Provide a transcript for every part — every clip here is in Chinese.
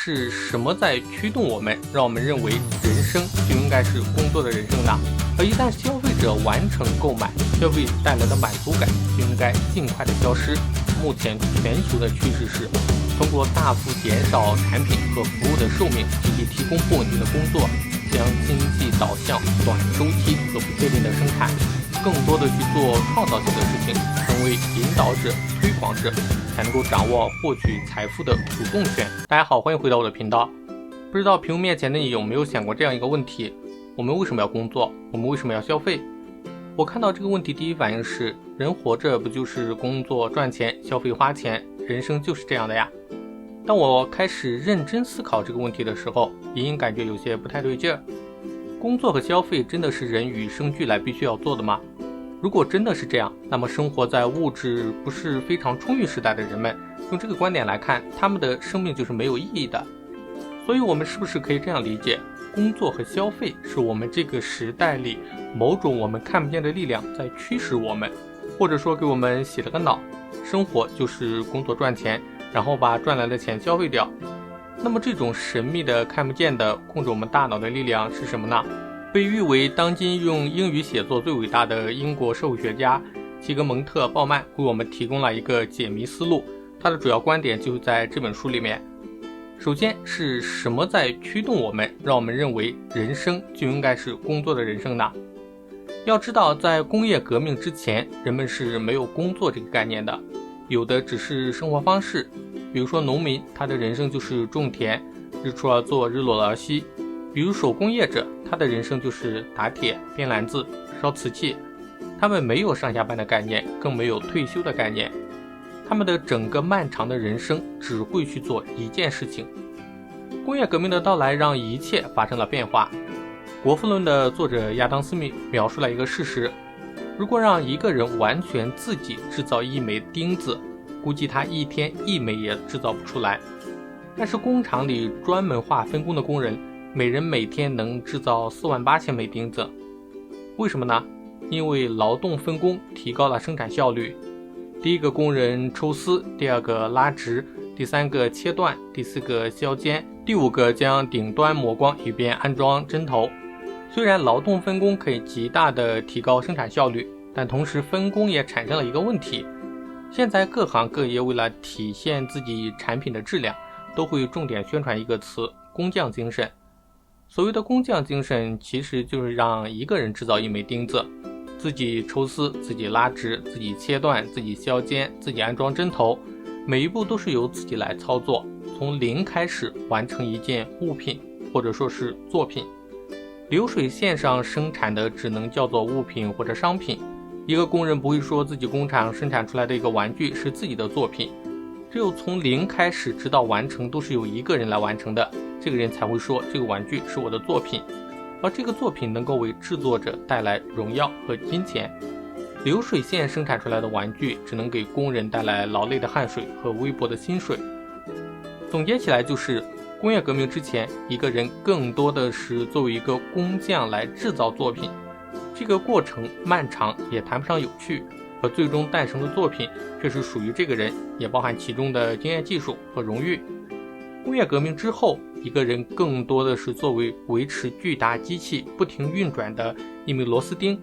是什么在驱动我们，让我们认为人生就应该是工作的人生呢？而一旦消费者完成购买，消费带来的满足感就应该尽快的消失。目前全球的趋势是，通过大幅减少产品和服务的寿命，以及提供不稳定的工作，将经济导向短周期和不确定的生产，更多的去做创造性的事情，成为引导者、推广者，才能够掌握获取财富的主动权。大家好，欢迎回到我的频道。不知道屏幕面前的你有没有想过这样一个问题：我们为什么要工作？我们为什么要消费？我看到这个问题，第一反应是，人活着不就是工作赚钱、消费花钱，人生就是这样的呀。当我开始认真思考这个问题的时候，隐隐感觉有些不太对劲儿。工作和消费真的是人与生俱来必须要做的吗？如果真的是这样，那么生活在物质不是非常充裕时代的人们，用这个观点来看，他们的生命就是没有意义的。所以我们是不是可以这样理解，工作和消费是我们这个时代里某种我们看不见的力量在驱使我们，或者说给我们洗了个脑，生活就是工作赚钱，然后把赚来的钱消费掉。那么这种神秘的看不见的控制我们大脑的力量是什么呢？被誉为当今用英语写作最伟大的英国社会学家西格蒙特·鲍曼为我们提供了一个解谜思路，他的主要观点就在这本书里面。首先是什么在驱动我们，让我们认为人生就应该是工作的人生呢？要知道，在工业革命之前，人们是没有工作这个概念的，有的只是生活方式。比如说农民，他的人生就是种田，日出而作，日落而息。比如手工业者，他的人生就是打铁、编篮子、烧瓷器。他们没有上下班的概念，更没有退休的概念。他们的整个漫长的人生只会去做一件事情。工业革命的到来让一切发生了变化。国富论的作者亚当·斯密描述了一个事实：如果让一个人完全自己制造一枚钉子，估计他一天一枚也制造不出来。但是工厂里专门划分工的工人，每人每天能制造48000枚钉子。为什么呢？因为劳动分工提高了生产效率。第一个工人抽丝，第二个拉直，第三个切断，第四个削尖，第五个将顶端磨光，以便安装针头。虽然劳动分工可以极大的提高生产效率，但同时分工也产生了一个问题。现在各行各业为了体现自己产品的质量，都会重点宣传一个词：工匠精神。所谓的工匠精神，其实就是让一个人制造一枚钉子，自己抽丝，自己拉直，自己切断，自己削尖，自己安装针头，每一步都是由自己来操作，从零开始完成一件物品或者说是作品。流水线上生产的只能叫做物品或者商品。一个工人不会说自己工厂生产出来的一个玩具是自己的作品，只有从零开始直到完成都是由一个人来完成的，这个人才会说这个玩具是我的作品，而这个作品能够为制作者带来荣耀和金钱。流水线生产出来的玩具只能给工人带来劳累的汗水和微薄的薪水。总结起来就是，工业革命之前，一个人更多的是作为一个工匠来制造作品，这个过程漫长，也谈不上有趣，而最终诞生的作品却是属于这个人，也包含其中的经验技术和荣誉。工业革命之后，一个人更多的是作为维持巨大机器不停运转的一枚螺丝钉，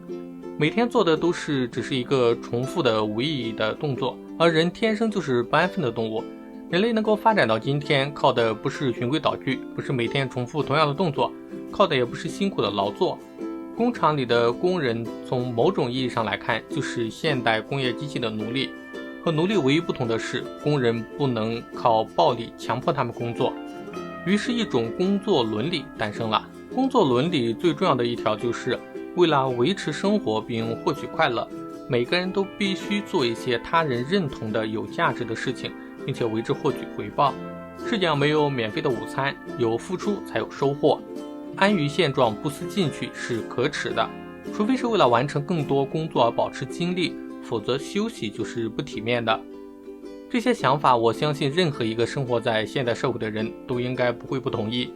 每天做的都是只是一个重复的无意义的动作，而人天生就是不安分的动物。人类能够发展到今天，靠的不是循规蹈矩，不是每天重复同样的动作，靠的也不是辛苦的劳作。工厂里的工人从某种意义上来看，就是现代工业机器的奴隶。和奴隶唯一不同的是，工人不能靠暴力强迫他们工作。于是一种工作伦理诞生了。工作伦理最重要的一条就是，为了维持生活并获取快乐，每个人都必须做一些他人认同的有价值的事情，并且为之获取回报。世界上没有免费的午餐，有付出才有收获。安于现状不思进取是可耻的，除非是为了完成更多工作而保持精力，否则休息就是不体面的。这些想法我相信任何一个生活在现代社会的人都应该不会不同意。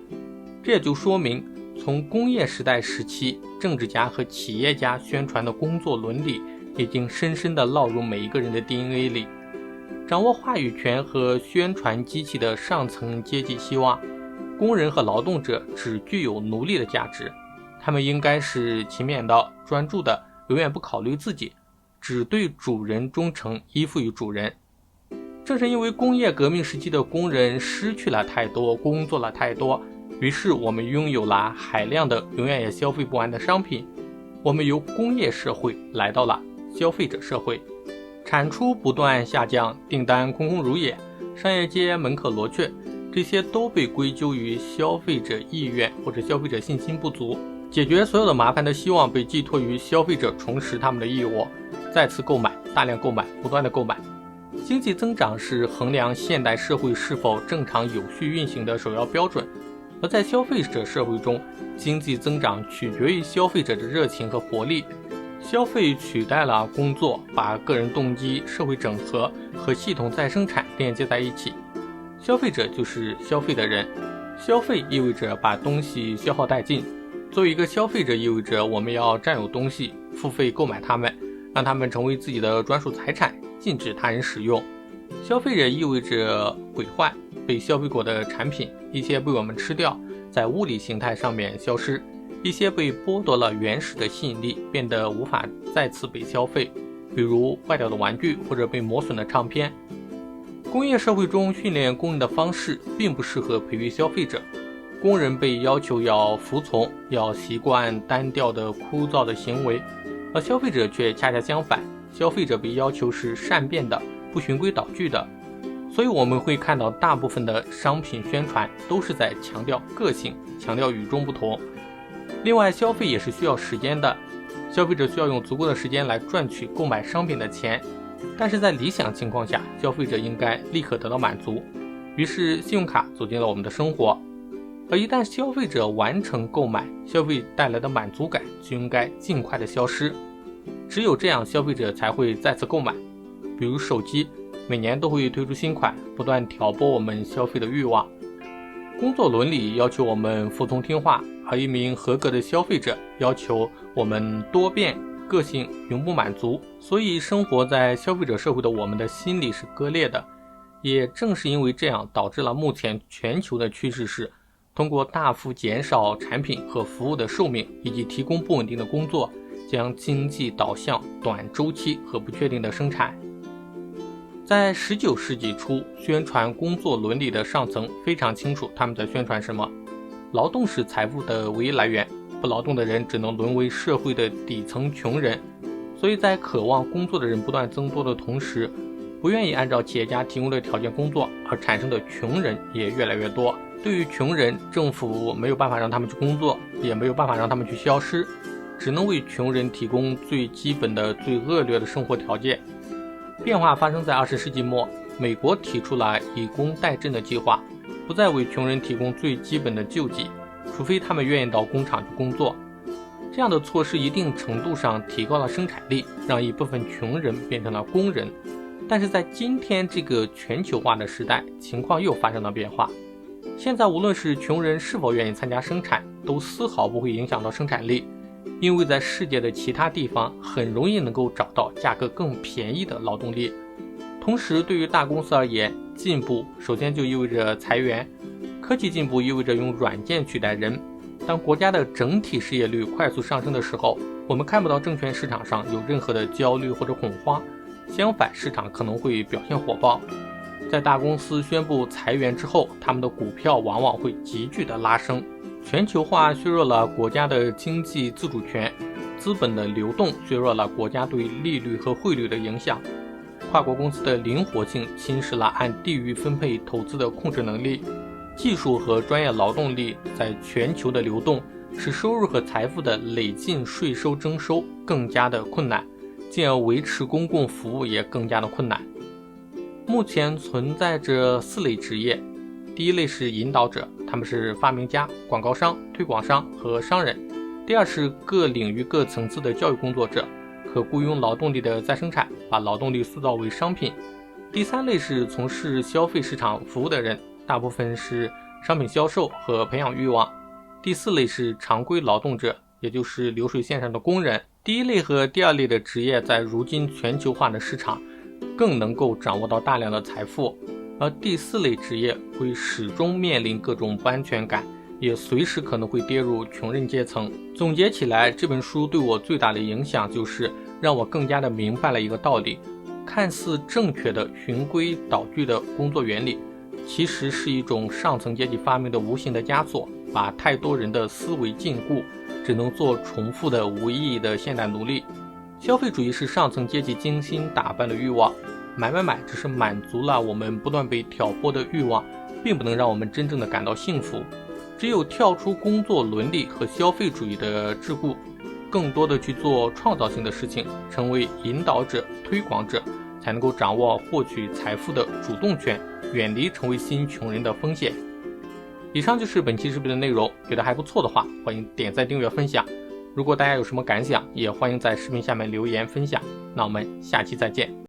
这也就说明，从工业时代时期，政治家和企业家宣传的工作伦理已经深深地烙入每一个人的 DNA 里。掌握话语权和宣传机器的上层阶级希望工人和劳动者只具有奴隶的价值，他们应该是勤勉的、专注的，永远不考虑自己，只对主人忠诚，依附于主人。正是因为工业革命时期的工人失去了太多，工作了太多，于是我们拥有了海量的永远也消费不完的商品。我们由工业社会来到了消费者社会，产出不断下降，订单空空如也，商业街门可罗雀，这些都被归咎于消费者意愿或者消费者信心不足。解决所有的麻烦的希望被寄托于消费者重拾他们的义务，再次购买，大量购买，不断的购买。经济增长是衡量现代社会是否正常有序运行的首要标准，而在消费者社会中，经济增长取决于消费者的热情和活力。消费取代了工作，把个人动机、社会整合和系统再生产连接在一起。消费者就是消费的人，消费意味着把东西消耗殆尽。作为一个消费者，意味着我们要占有东西，付费购买它们，让它们成为自己的专属财产，禁止他人使用。消费者意味着毁坏被消费过的产品，一些被我们吃掉，在物理形态上面消失，一些被剥夺了原始的吸引力，变得无法再次被消费，比如坏掉的玩具或者被磨损的唱片。工业社会中训练工人的方式并不适合培育消费者，工人被要求要服从，要习惯单调的枯燥的行为，而消费者却恰恰相反，消费者被要求是善变的，不循规蹈矩的。所以我们会看到大部分的商品宣传都是在强调个性，强调与众不同。另外，消费也是需要时间的，消费者需要用足够的时间来赚取购买商品的钱，但是在理想情况下，消费者应该立刻得到满足。于是信用卡走进了我们的生活，而一旦消费者完成购买，消费带来的满足感就应该尽快的消失。只有这样，消费者才会再次购买。比如手机，每年都会推出新款，不断挑拨我们消费的欲望。工作伦理要求我们服从听话，而一名合格的消费者要求我们多变、个性，永不满足。所以生活在消费者社会的我们的心理是割裂的。也正是因为这样，导致了目前全球的趋势是通过大幅减少产品和服务的寿命，以及提供不稳定的工作，将经济导向短周期和不确定的生产。在19世纪初，宣传工作伦理的上层非常清楚他们在宣传什么。劳动是财富的唯一来源，不劳动的人只能沦为社会的底层穷人。所以在渴望工作的人不断增多的同时，不愿意按照企业家提供的条件工作而产生的穷人也越来越多。对于穷人，政府没有办法让他们去工作，也没有办法让他们去消失，只能为穷人提供最基本的、最恶劣的生活条件。变化发生在20世纪末，美国提出了以工代赈的计划，不再为穷人提供最基本的救济，除非他们愿意到工厂去工作。这样的措施一定程度上提高了生产力，让一部分穷人变成了工人。但是在今天这个全球化的时代，情况又发生了变化。现在无论是穷人是否愿意参加生产，都丝毫不会影响到生产力，因为在世界的其他地方很容易能够找到价格更便宜的劳动力。同时，对于大公司而言，进步首先就意味着裁员，科技进步意味着用软件取代人。当国家的整体失业率快速上升的时候，我们看不到证券市场上有任何的焦虑或者恐慌，相反，市场可能会表现火爆。在大公司宣布裁员之后，他们的股票往往会急剧的拉升。全球化削弱了国家的经济自主权，资本的流动削弱了国家对利率和汇率的影响，跨国公司的灵活性侵蚀了按地域分配投资的控制能力，技术和专业劳动力在全球的流动使收入和财富的累进税收征收更加的困难，进而维持公共服务也更加的困难。目前存在着4类职业，第一类是引导者，他们是发明家、广告商、推广商和商人。第二是各领域各层次的教育工作者，可雇佣劳动力的再生产，把劳动力塑造为商品。第三类是从事消费市场服务的人，大部分是商品销售和培养欲望。第四类是常规劳动者，也就是流水线上的工人。第一类和第二类的职业在如今全球化的市场更能够掌握到大量的财富，而第4类职业会始终面临各种不安全感，也随时可能会跌入穷人阶层。总结起来，这本书对我最大的影响就是让我更加的明白了一个道理：看似正确的循规蹈矩的工作原理，其实是一种上层阶级发明的无形的枷锁，把太多人的思维禁锢，只能做重复的无意义的现代奴隶。消费主义是上层阶级精心打扮的欲望，买只是满足了我们不断被挑拨的欲望，并不能让我们真正的感到幸福。只有跳出工作伦理和消费主义的桎梏，更多的去做创造性的事情，成为引导者、推广者，才能够掌握获取财富的主动权，远离成为新穷人的风险。以上就是本期视频的内容，觉得还不错的话，欢迎点赞、订阅、分享。如果大家有什么感想，也欢迎在视频下面留言分享。那我们下期再见。